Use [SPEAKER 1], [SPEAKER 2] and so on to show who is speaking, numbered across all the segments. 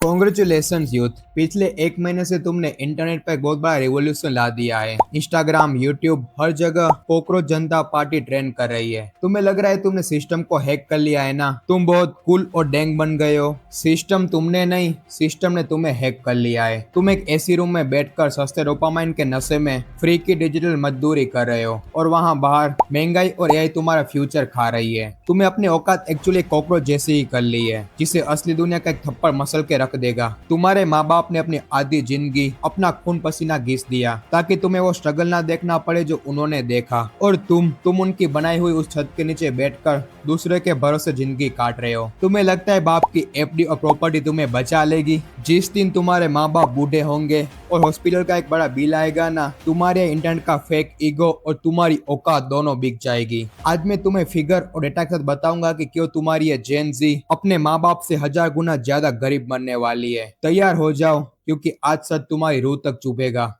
[SPEAKER 1] Congratulation youth. पिछले एक महीने से तुमने इंटरनेट पर एक बहुत बड़ा रिवॉल्यूशन ला दिया है। इंस्टाग्राम, यूट्यूब, हर जगह कॉकरोच जनता पार्टी ट्रेंड कर रही है। तुम्हें लग रहा है तुमने सिस्टम को हैक कर लिया है ना? तुम बहुत कूल और डैंग बन गए हो। सिस्टम तुमने नहीं, सिस्टम ने तुम्हें हैक कर लिया है। तुम एक एसी रूम में बैठकर सस्ते डोपामाइन के नशे में फ्री की डिजिटल मजदूरी कर रहे हो, और वहाँ बाहर महंगाई और एआई तुम्हारा फ्यूचर खा रही है। तुम्हें अपनी औकात एक्चुअली कॉकरोच जैसी ही कर ली है, जिसे असली दुनिया का एक थप्पड़ मसल के रख देगा। तुम्हारे माँ बाप ने अपनी आधी जिंदगी अपना खून पसीना घिस दिया ताकि तुम्हें वो स्ट्रगल ना देखना पड़े जो उन्होंने देखा, और तुम उनकी बनाई हुई उस छत के नीचे बैठकर दूसरे के भरोसे जिंदगी काट रहे हो। तुम्हें लगता है बाप की एफडी और प्रॉपर्टी तुम्हें बचा लेगी? जिस दिन तुम्हारे माँ बाप बूढ़े होंगे और हॉस्पिटल का एक बड़ा बिल आएगा ना, तुम्हारे इंटरनेट का फेक ईगो और तुम्हारी औकात दोनों बिक जाएगी। आज मैं तुम्हें फिगर और डेटा के साथ बताऊंगा कि क्यों तुम्हारी ये जेन जी अपने माँ बाप से 1000 गुना ज्यादा गरीब बनने वाली है। तैयार हो जाओ, क्योंकि आज सच तुम्हारी रूह तक चुभेगा।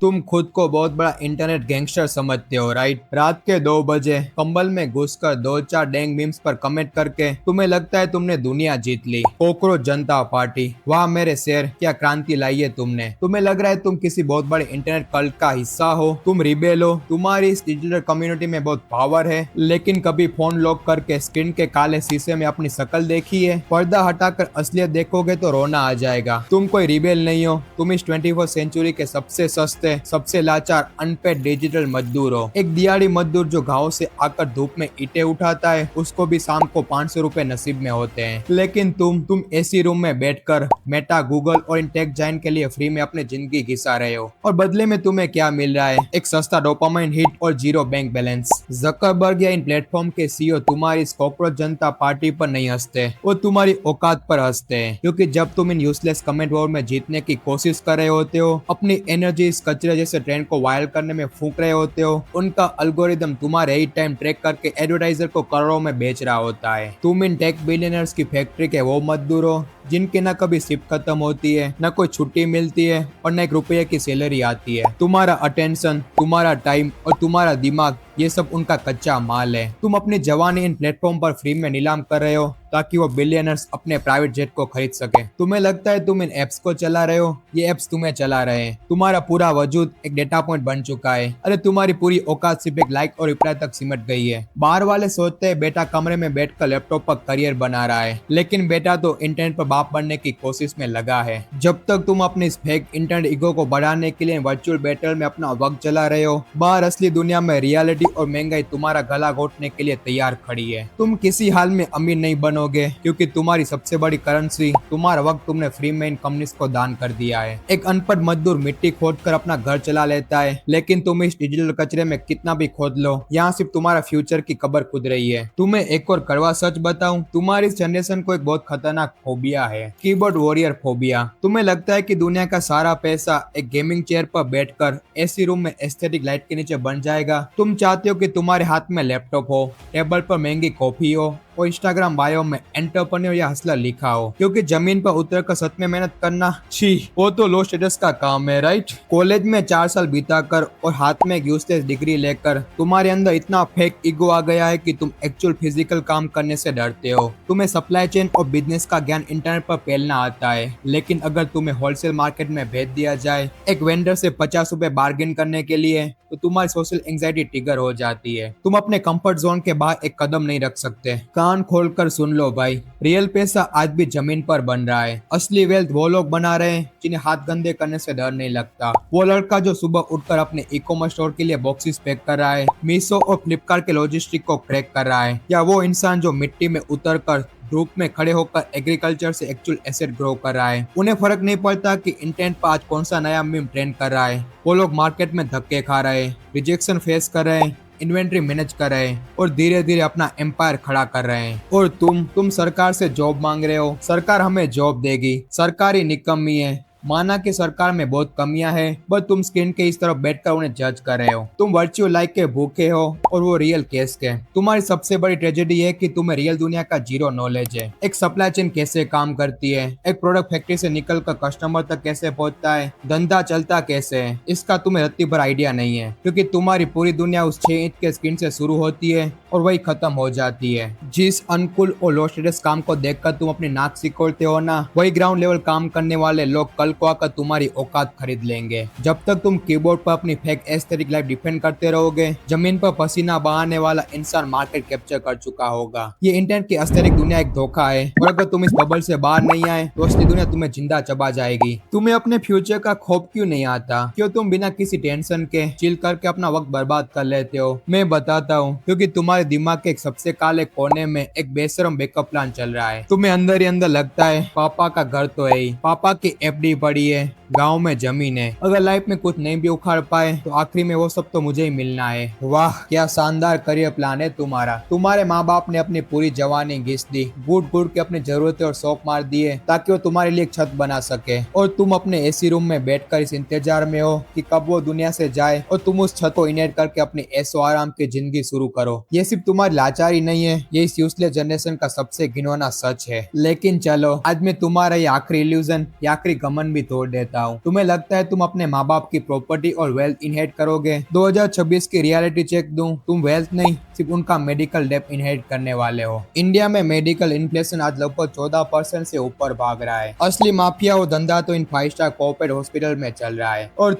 [SPEAKER 1] तुम खुद को बहुत बड़ा इंटरनेट गैंगस्टर समझते हो, राइट? रात के 2 बजे कंबल में घुसकर 2-4 डैंग मीम्स पर कमेंट करके तुम्हें लगता है तुमने दुनिया जीत ली। कॉकरोच जनता पार्टी, वाह मेरे शेर, क्या क्रांति लाई है तुमने। तुम्हें लग रहा है तुम किसी बहुत बड़े इंटरनेट कल्ट का हिस्सा हो, तुम रिबेल हो, तुम्हारी इस डिजिटल कम्युनिटी में बहुत पावर है। लेकिन कभी फोन लॉक करके स्क्रीन के काले शीशे में अपनी शक्ल देखी है? पर्दा हटाकर असलियत देखोगे तो रोना आ जाएगा। तुम कोई रिबेल नहीं हो, तुम इस 21वीं सेंचुरी के सबसे सस्ते, सबसे लाचार अनपेड डिजिटल मजदूर हो। एक दिहाड़ी मजदूर जो गांव से आकर धूप में ईंटें उठाता है, उसको भी शाम को 500 रुपए नसीब में होते हैं। लेकिन तुम एसी रूम में बैठकर मेटा, गूगल और इन टेक जाइंट के लिए फ्री में अपनी जिंदगी घिसा रहे हो, और बदले में तुम्हें क्या मिल रहा है? एक सस्ता डोपामाइन हिट और जीरो बैंक बैलेंस। जकरबर्ग या इन प्लेटफॉर्म के सीईओ तुम्हारी इस कॉकरोच जनता पार्टी पर नहीं हंसते, वो तुम्हारी औकात पर हंसते हैं। क्योंकि जब तुम इन यूजलेस कमेंट वॉर में जीतने की कोशिश कर रहे होते हो, अपनी एनर्जी इस कचरे जैसे ट्रेंड को वायरल करने में फूंक रहे होते हो, उनका अल्गोरिदम तुम्हारे ही टाइम ट्रैक करके एडवर्टाइजर को करोड़ों में बेच रहा होता है। तुम इन टेक बिलियनर्स की फैक्ट्री के वो मजदूर हो जिनकी न कभी शिफ्ट खत्म होती है, न कोई छुट्टी मिलती है, और न 1 रुपये की सैलरी आती है। तुम्हारा अटेंशन, तुम्हारा टाइम और तुम्हारा दिमाग, ये सब उनका कच्चा माल है। तुम अपनी जवानी इन प्लेटफॉर्म पर फ्री में नीलाम कर रहे हो ताकि वो बिलियनर्स अपने प्राइवेट जेट को खरीद सके। तुम्हें लगता है तुम इन एप्स को चला रहे हो, ये एप्स तुम्हें चला रहे हैं। तुम्हारा पूरा वजूद एक डेटा पॉइंट बन चुका है। अरे तुम्हारी पूरी औकात सिर्फ एक लाइक और रिप्लाई तक सिमट गई है। बाहर वाले सोचते हैं बेटा कमरे में बैठकर लैपटॉप पर करियर बना रहा है, लेकिन बेटा तो इंटरनेट पर बाप बनने की कोशिश में लगा है। जब तक तुम अपने इस फेक इंटरनेट ईगो को बढ़ाने के लिए वर्चुअल बैटल में अपना वक्त चला रहे हो, बाहर असली दुनिया में रियलिटी और महंगाई तुम्हारा गला घोटने के लिए तैयार खड़ी है। तुम किसी हाल में अमीर नहीं बनोगे, क्योंकि तुम्हारी सबसे बड़ी करेंसी, तुम्हारा वक्त, तुमने फ्री में इन कंपनीज को दान कर दिया है। एक अनपढ़ मजदूर मिट्टी खोद कर अपना घर चला लेता है, लेकिन तुम इस डिजिटल कचरे में कितना भी खोद लो, यहाँ सिर्फ तुम्हारा फ्यूचर की कब्र खुद रही है। तुम्हें एक और कड़वा सच बताऊं, तुम्हारी इस जनरेशन को एक बहुत खतरनाक फोबिया है, कीबोर्ड वॉरियर फोबिया। तुम्हें लगता है कि दुनिया का सारा पैसा एक गेमिंग चेयर पर बैठकर एसी रूम में एस्थेटिक लाइट के नीचे बन जाएगा। तुम चाहते हो कि तुम्हारे हाथ में लैपटॉप हो, टेबल पर महंगी कॉफी हो, और इंस्टाग्राम बायो में एंटरप्रेन्योर या हसलर लिखा हो, क्योंकि जमीन पर उतर कर सच में मेहनत करना, छी, वो तो लो स्टेटस का काम है, राइट? कॉलेज में 4 साल बिताकर और हाथ में एक यूजलेस डिग्री लेकर तुम्हारे अंदर इतना फेक ईगो आ गया है कि तुम एक्चुअल फिजिकल काम करने से डरते हो। तुम्हें सप्लाई चेन और बिजनेस का ज्ञान इंटरनेट पर फैलना आता है, लेकिन अगर तुम्हें होलसेल मार्केट में भेज दिया जाए एक वेंडर से 50 रुपए बार्गेन करने के लिए, तो तुम्हारी सोशल एंजाइटी ट्रिगर हो जाती है। तुम अपने कंफर्ट जोन के बाहर एक कदम नहीं रख सकते। कान खोलकर सुन लो भाई, रियल पैसा आज भी जमीन पर बन रहा है। असली वेल्थ वो लोग बना रहे हैं जिन्हें हाथ गंदे करने से डर नहीं लगता। वो लड़का जो सुबह उठकर अपने ई कॉमर्स स्टोर के लिए बॉक्सेस पैक कर रहा है, मीशो और फ्लिपकार्ट के लॉजिस्टिक को क्रैक कर रहा है, या वो इंसान जो मिट्टी में उतरकर धूप में खड़े होकर एग्रीकल्चर से एक्चुअल एसेट ग्रो कर रहा है। उन्हें फर्क नहीं पड़ता कि इंटरनेट पर आज कौन सा नया मीम ट्रेंड कर रहा है। वो लोग मार्केट में धक्के खा रहे हैं, रिजेक्शन फेस कर रहे हैं, इन्वेंट्री मैनेज कर रहे हैं, और धीरे धीरे अपना एम्पायर खड़ा कर रहे हैं। और तुम सरकार से जॉब मांग रहे हो, सरकार हमें जॉब देगी, सरकारी निकम्मी है। माना कि सरकार में बहुत कमियां हैं, बट तुम स्क्रीन के इस तरफ बैठकर उन्हें जज कर रहे हो। तुम वर्चुअल लाइफ के भूखे हो और वो रियल केस के। तुम्हारी सबसे बड़ी ट्रेजेडी है कि तुम्हें रियल दुनिया का जीरो नॉलेज है। एक सप्लाई चेन कैसे काम करती है, एक प्रोडक्ट फैक्ट्री से निकल कर कस्टमर तक कैसे पहुंचता है, धंधा चलता कैसे है, इसका तुम्हें रत्ती भर आइडिया नहीं है। क्योंकि तुम्हारी पूरी दुनिया उस 6 इंच के स्क्रीन से शुरू होती है और वही खत्म हो जाती है। जिस अनकूल और लो स्टेटस काम को देखकर तुम अपनी नाक सिकोड़ते हो ना, वही ग्राउंड लेवल काम करने वाले लोग कल को आकर तुम्हारी औकात खरीद लेंगे। जब तक तुम कीबोर्ड पर अपनी फेक एस्थेटिक लाइफ डिफेंड करते रहोगे, जमीन पर पसीना बहाने वाला इंसान मार्केट कैप्चर कर चुका होगा। ये इंटरनेट की एस्थेटिक दुनिया एक धोखा है, और अगर तुम इस बबल से बाहर नहीं आए तो असली दुनिया तुम्हें जिंदा चबा जाएगी। तुम्हें अपने फ्यूचर का खौफ क्यों नहीं आता? क्यों तुम बिना किसी टेंशन के चिल करके अपना वक्त बर्बाद कर लेते हो? मैं बताता हूँ, क्योंकि तुम्हारे दिमाग के एक सबसे काले कोने में एक बेशरम बैकअप प्लान चल रहा है। तुम्हें अंदर ही अंदर लगता है पापा का घर तो है ही, पापा की एफडी पड़ी है, गांव में जमीन है, अगर लाइफ में कुछ नहीं भी उखाड़ पाए तो आखिरी में वो सब तो मुझे ही मिलना है। वाह क्या शानदार करियर प्लान है तुम्हारा। तुम्हारे माँ बाप ने अपनी पूरी जवानी घिस दी, घुट घुट के अपनी जरूरतें और शौक मार दिए ताकि वो तुम्हारे लिए एक छत बना सके, और तुम अपने एसी रूम में बैठकर इस इंतजार में हो कि कब वो दुनिया से जाए और तुम उस छत को इनहेरिट करके अपनी ऐशो आराम की जिंदगी शुरू करो। ये सिर्फ तुम्हारी लाचारी नहीं है, ये इस यूजलेस जनरेशन का सबसे घिनौना सच है। लेकिन चलो आज मैं तुम्हारा ये आखिरी इल्यूजन, ये आखिरी घमंड भी तोड़ देता हूँ। तुम्हें लगता है तुम अपने माँ बाप की प्रॉपर्टी और वेल्थ इनहेरिट करोगे? 2026 की रियलिटी चेक दूं, तुम वेल्थ नहीं सिर्फ उनका मेडिकल डेप्थ इनहेरिट करने वाले हो। इंडिया में मेडिकल इन्फ्लेशन आज लगभग 14% से ऊपर भाग रहा है। असली माफिया और धंधा तो इन 5 स्टार कॉर्पोरेट हॉस्पिटल में चल रहा है, और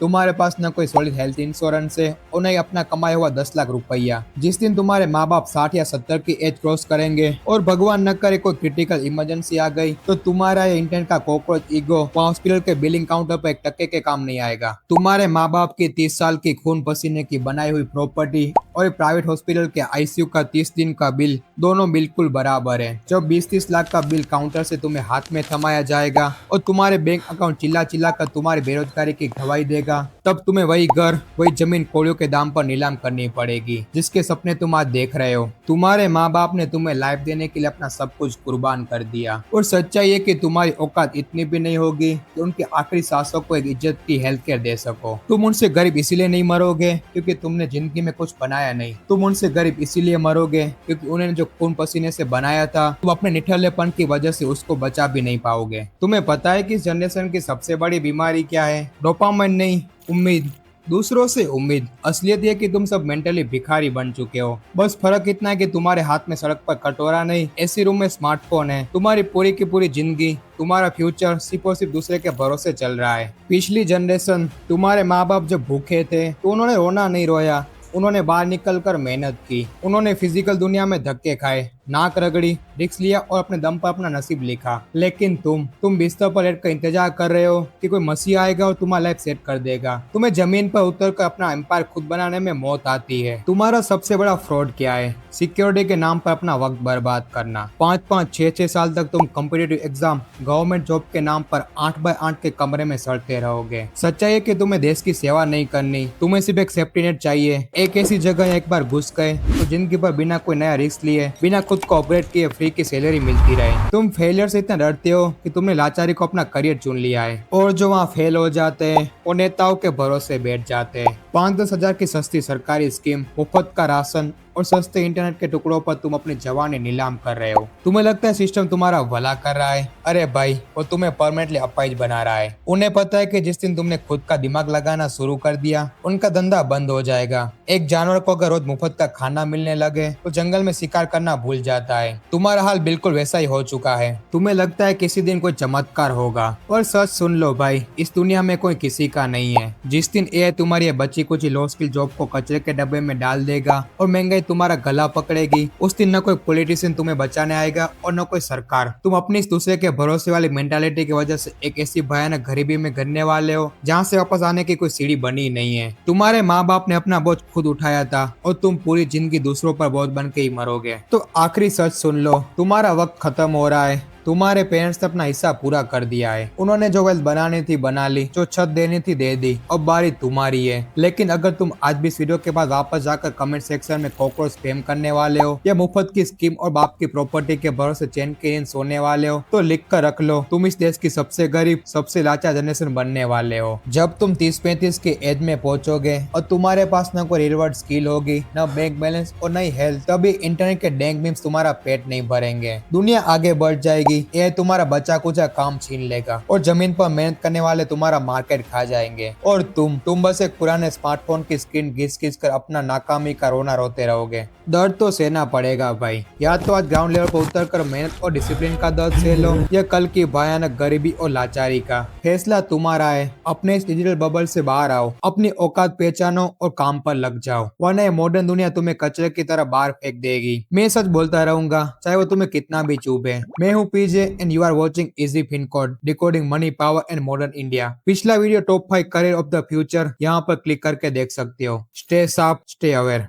[SPEAKER 1] तुम्हारे पास न कोई सॉलिड हेल्थ इंश्योरेंस है और नहीं अपना कमाया हुआ 10 लाख रुपया। जिस दिन तुम्हारे माँ बाप 60 या 70 की एज क्रॉस करेंगे और भगवान न करे कोई क्रिटिकल इमरजेंसी आ गई, तो तुम्हारा ये इंटरनेट का कॉकरोच ईगो हॉस्पिटल के बिलिंग काउंटर पर 1 टके के काम नहीं आएगा। तुम्हारे माँ बाप की 30 साल की खून पसीने की बनाई हुई प्रॉपर्टी और प्राइवेट हॉस्पिटल के आईसीयू का 30 दिन का बिल दोनों बिल्कुल बराबर है। जब 20-30 लाख का बिल काउंटर से तुम्हें हाथ में थमाया जाएगा और तुम्हारे बैंक अकाउंट चिल्ला चिल्ला कर तुम्हारी बेरोजगारी की गवाही देगा, तब तुम्हें वही घर, वही जमीन कोड़ियों के दाम पर नीलाम करनी पड़ेगी जिसके सपने तुम आज देख रहे हो। तुम्हारे माँ बाप ने तुम्हें लाइफ देने के लिए अपना सब कुछ कुर्बान कर दिया, और सच्चाई है कि तुम्हारी औकात इतनी भी नहीं होगी कि उनके आखिरी सांसों को एक इज्जत की हेल्थ केयर दे सको। तुम उनसे गरीब इसीलिए नहीं मरोगे क्योंकि तुमने जिंदगी में कुछ बनाया नहीं, तुम उनसे गरीब इसीलिए मरोगे क्योंकि उन्होंने जो खून पसीने से बनाया था, तुम अपने निठल्लेपन की वजह से उसको बचा भी नहीं पाओगे। तुम्हें पता है कि इस जनरेशन की सबसे बड़ी बीमारी क्या है? डोपामाइन नहीं, उम्मीद, दूसरों से उम्मीद। असलियत ये कि तुम सब मेंटली भिखारी बन चुके हो। बस फर्क इतना है कि तुम्हारे हाथ में सड़क पर कटोरा नहीं, एसी रूम में स्मार्टफोन है। तुम्हारी पूरी की पूरी जिंदगी, तुम्हारा फ्यूचर सिर्फ और सिर्फ दूसरे के भरोसे चल रहा है। पिछली जनरेशन, तुम्हारे माँ बाप जब भूखे थे तो उन्होंने रोना नहीं रोया, उन्होंने बाहर निकलकर मेहनत की, उन्होंने फिजिकल दुनिया में धक्के खाए, नाक रगड़ी, रिस्क लिया और अपने दम पर अपना नसीब लिखा। लेकिन तुम बिस्तर पर लेटकर इंतजार कर रहे हो कि कोई मसीहा आएगा और तुम्हारा लाइफ सेट कर देगा। तुम्हें जमीन पर उतरकर अपना एम्पायर खुद बनाने में मौत आती है। तुम्हारा सबसे बड़ा फ्रॉड क्या है? सिक्योरिटी के नाम पर अपना वक्त बर्बाद करना। 5-5, 6-6 साल तक तुम कॉम्पिटिटिव एग्जाम, गवर्नमेंट जॉब के नाम पर 8x8 के कमरे में सड़ते रहोगे। सच्चाई है कि तुम्हें देश की सेवा नहीं करनी, तुम्हें सिर्फ एक सेफ्टी नेट चाहिए। एक ऐसी जगह एक बार घुस गए तो जिंदगी भर बिना कोई नया रिस्क लिए, बिना खुद को ऑपरेट किए फ्री की सैलरी मिलती रहे। तुम फेलियर से इतना डरते हो कि तुमने लाचारी को अपना करियर चुन लिया है, और जो वहाँ फेल हो जाते हैं वो नेताओं के भरोसे बैठ जाते हैं। 5-10 हजार की सस्ती सरकारी स्कीम, मुफ्त का राशन और सस्ते इंटरनेट के टुकड़ों पर तुम अपनी जवानी नीलाम कर रहे हो। तुम्हें लगता है सिस्टम तुम्हारा भला कर रहा है? अरे भाई, वो तुम्हें परमानेंटली अपाहिज बना रहा है। उन्हें पता है कि जिस दिन तुमने खुद का दिमाग लगाना शुरू कर दिया, उनका धंधा बंद हो जाएगा। एक जानवर को अगर रोज मुफ्त का खाना मिलने लगे तो जंगल में शिकार करना भूल जाता है। तुम्हारा हाल बिल्कुल वैसा ही हो चुका है। तुम्हें लगता है किसी दिन कोई चमत्कार होगा, और सच सुन लो भाई, इस दुनिया में कोई किसी का नहीं है। जिस दिन एआई तुम्हारी ये बची कुची लो स्किल जॉब को कचरे के डब्बे में डाल देगा और महंगाई तुम्हारा गला पकड़ेगी, उस दिन न कोई पॉलिटिशियन तुम्हें बचाने आएगा और न कोई सरकार। तुम अपनी इस दूसरे के भरोसे वाली मेंटालिटी की वजह से एक ऐसी भयानक गरीबी में गिरने वाले हो जहाँ से वापस आने की कोई सीढ़ी बनी नहीं है। तुम्हारे माँ बाप ने अपना बोझ खुद उठाया था और तुम पूरी जिंदगी दूसरों पर बोझ बन के ही मरोगे। तो आखिरी सच सुन लो, तुम्हारा वक्त खत्म हो रहा है। तुम्हारे पेरेंट्स ने अपना हिस्सा पूरा कर दिया है, उन्होंने जो वेल्थ बनानी थी बना ली, जो छत देनी थी दे दी, अब बारी तुम्हारी है। लेकिन अगर तुम आज भी इस वीडियो के बाद वापस जाकर कमेंट सेक्शन में कॉकरोच स्पैम करने वाले हो या मुफ्त की स्कीम और बाप की प्रॉपर्टी के भरोसे चैन के नींद सोने वाले हो, तो लिख कर रख लो, तुम इस देश की सबसे गरीब सबसे लाचार जनरेशन बनने वाले हो। जब तुम 30-35 की एज में पहुंचोगे और तुम्हारे पास न कोई रिवर्ड स्किल होगी, न बैंक बैलेंस और न ही हेल्थ, तभी इंटरनेट के डैंग मीम्स तुम्हारा पेट नहीं भरेंगे। दुनिया आगे बढ़ जाएगी, ये तुम्हारा बचा कुचा काम छीन लेगा और जमीन पर मेहनत करने वाले तुम्हारा मार्केट खा जाएंगे और तुम बस एक पुराने स्मार्टफोन की स्क्रीन घिस घिस कर अपना नाकामी का रोना रोते रहोगे। दर्द तो सहना पड़ेगा भाई, या तो आज ग्राउंड लेवल पर उतर कर मेहनत और डिसिप्लिन का दर्द सह लो या कल की भयानक गरीबी और लाचारी का। फैसला तुम्हारा है, अपने इस डिजिटल बबल से बाहर आओ, अपनी औकात पहचानो और काम पर लग जाओ, वरना ये मॉडर्न दुनिया तुम्हें कचरे की तरह बाहर फेंक देगी। मैं सच बोलता रहूंगा, चाहे वो तुम्हें कितना भी चुभे। मैं हूँ PJ and you are watching easy Fincode, decoding money power and modern India. पिछला video top 5 career of the future यहाँ पर क्लिक करके देख सकते हो। Stay sharp, stay aware.